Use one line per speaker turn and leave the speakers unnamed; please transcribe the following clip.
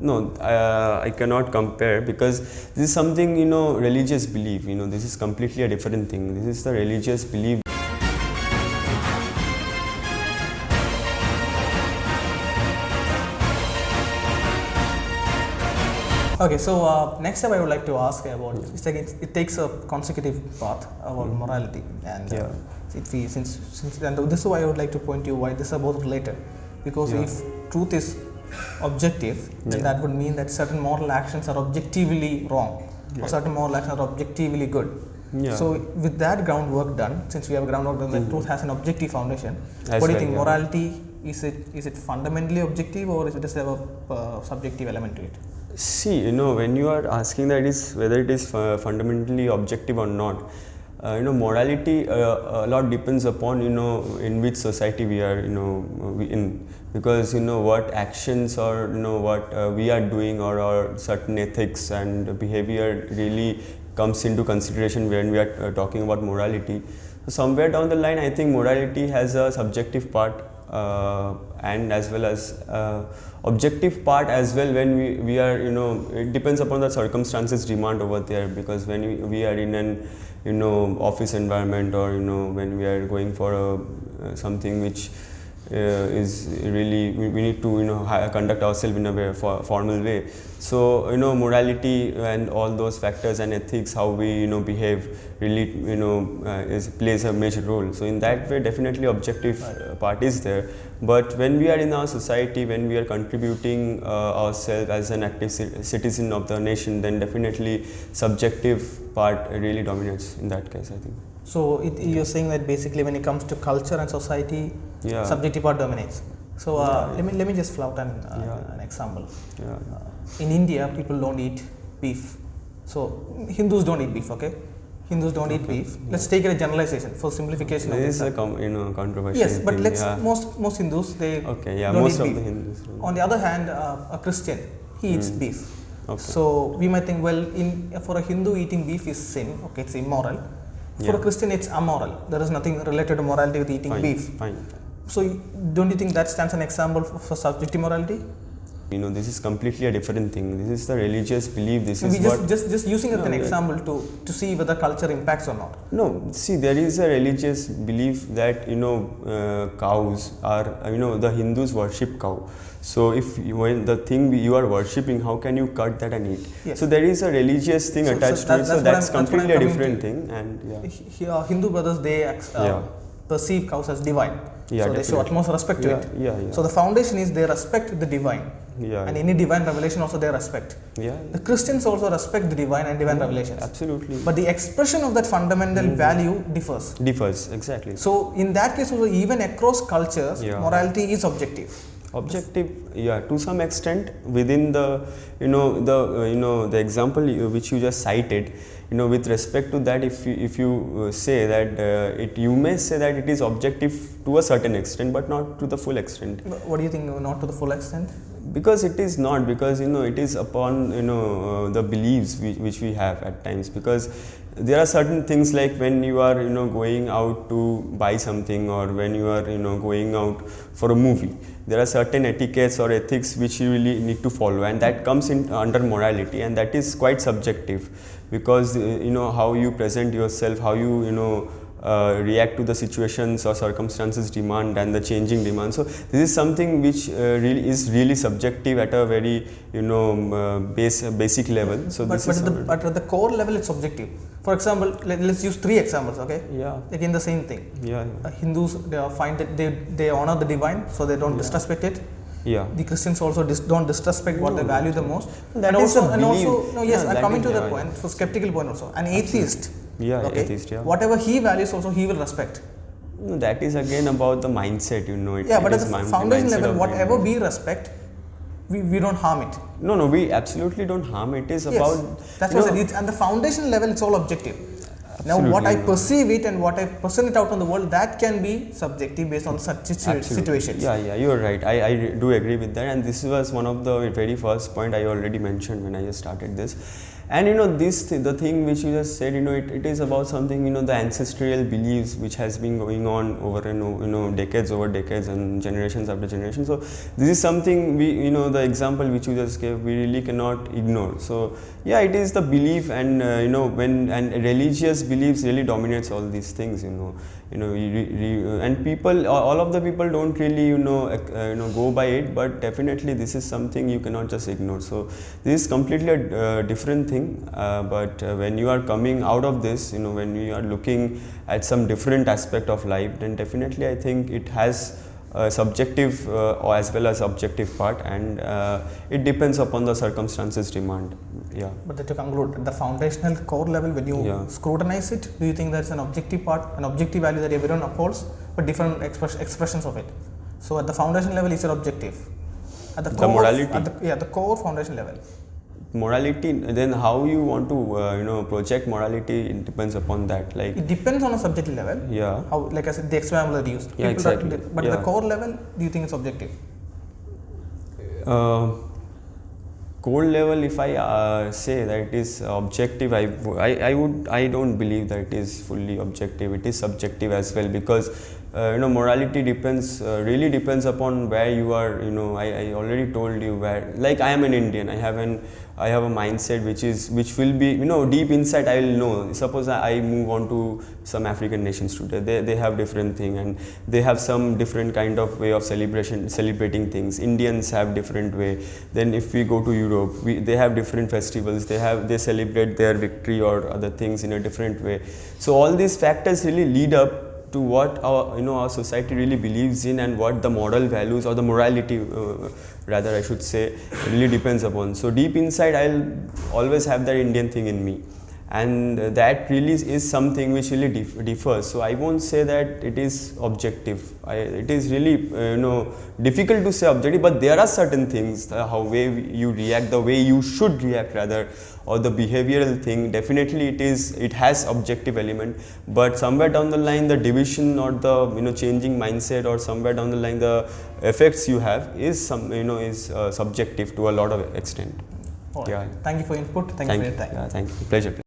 No, I cannot compare, because this is something, religious belief. This is completely a different thing. This is the religious belief.
Okay, so next up I would like to ask about, it's like it takes a consecutive path about morality, and and this is why I would like to point you why this are both related, because if truth is objective, then that would mean that certain moral actions are objectively wrong, or certain moral actions are objectively good. So with that groundwork done, since we have groundwork done that truth has an objective foundation, what do you think? Morality, is it fundamentally objective, or is it just have a subjective element to it?
See, when you are asking that whether it is fundamentally objective or not, morality a lot depends upon in which society we are in, because what actions or what we are doing, or certain ethics and behavior really comes into consideration when we are talking about morality. So somewhere down the line, I think morality has a subjective part and as well as objective part as well. When we are it depends upon the circumstances demand over there, because when we are in an office environment, or when we are going for something which is really we need to conduct ourselves in a very formal way. So morality and all those factors and ethics, how we behave, really plays a major role. So in that way, definitely objective part is there. But when we are in our society, when we are contributing ourselves as an active citizen of the nation, then definitely subjective part really dominates in that case, I think.
So you're saying that basically when it comes to culture and society, subjective part dominates. So let me just flout an example. In India, people don't eat beef. So Hindus don't eat beef. Okay, Hindus don't eat beef. Let's take it a generalization for simplification.
This is a controversial.
Yes, but most Hindus they don't
most
eat
of
beef.
the Hindus.
On the other hand, a Christian, he eats beef. So we might think, well, for a Hindu, eating beef is sin. Okay, it's immoral. For a Christian, it's amoral. There is nothing related to morality with eating beef. So don't you think that stands an example for subjective morality?
This is completely a different thing. This is the religious belief. This is
just using it as an example to see whether culture impacts or not.
No, see, there is a religious belief that cows are the Hindus worship cow. So when the thing you are worshipping, how can you cut that and eat? Yes. So there is a religious thing attached to it. So that's completely a different thing. And
Hindu brothers, they perceive cows as divine. So they show utmost respect to it. So the foundation is they respect the divine. And any divine revelation also they respect. The Christians also respect the divine and divine revelations.
Absolutely.
But the expression of that fundamental value differs.
Differs, exactly.
So in that case also, even across cultures, morality is objective.
Objective, to some extent, within the the example which you just cited, with respect to that, if you say that you may say that it is objective to a certain extent, but not to the full extent.
What do you think, not to the full extent?
Because it is not, because it is upon the beliefs which we have at times, because there are certain things like when you are going out to buy something, or when you are going out for a movie, there are certain etiquettes or ethics which you really need to follow, and that comes in under morality, and that is quite subjective, because how you present yourself, how you react to the situations or circumstances demand and the changing demand. So this is something which is really subjective at a very basic level. So
but at the core level, it's subjective. For example, let's use 3 examples. Okay. Again, the same thing. Hindus, they find that they honor the divine, so they don't disrespect it. The Christians also don't disrespect what they value the most. I'm coming to that point, for skeptical point also. An atheist,
atheist,
whatever he values also he will respect.
No, that is again about the mindset,
but at the foundation level, whatever we respect, we don't harm it.
No, we absolutely don't harm it. It is about
that's what I said. And the foundation level, it's all objective. Now, what I perceive it and what I present it out on the world, that can be subjective based on such situations.
You are right. I do agree with that, and this was one of the very first point I already mentioned when I just started this. And the thing which you just said, it is about something, the ancestral beliefs which has been going on over decades over decades and generations after generations. So this is something we, the example which you just gave, we really cannot ignore. So yeah, it is the belief, and when and religious beliefs really dominates all these things, and people, all of the people don't really go by it, but definitely this is something you cannot just ignore. So this is completely a different thing, but when you are coming out of this, when you are looking at some different aspect of life, then definitely I think it has subjective as well as objective part, and it depends upon the circumstances demand. Yeah.
But to conclude, at the foundational core level, when you scrutinize it, do you think there is an objective part, an objective value that everyone upholds, but different expressions of it? So at the foundation level, is it objective? At the core,
morality.
At the core foundation level.
Morality, then how you want to project morality, it depends upon that. Like
it depends on a subjective level.
Yeah.
How, like I said, the example that you used.
Yeah, exactly.
But at the core level, do you think it's objective?
Core level, if I say that it is objective, I don't believe that it is fully objective. It is subjective as well, because morality really depends upon where you are. I already told you where. Like I am an Indian, I have a mindset which will be, deep inside I will know. Suppose I move on to some African nations today, they have different thing, and they have some different kind of way of celebrating things. Indians have different way. Then if we go to Europe, they have different festivals, they celebrate their victory or other things in a different way. So all these factors really lead up to what our society really believes in, and what the moral values or the morality rather I should say really depends upon. So deep inside I'll always have that Indian thing in me, and that really is something which really differs. So I won't say that it is objective. It is really difficult to say objective, but there are certain things, how way you react, the way you should react rather, or the behavioral thing, definitely it has objective element, but somewhere down the line the division or the changing mindset, or somewhere down the line the effects you have is subjective to a lot of extent.
Right.
Yeah.
Thank you for your input. Thank you for your time.
Yeah, thank you. Pleasure.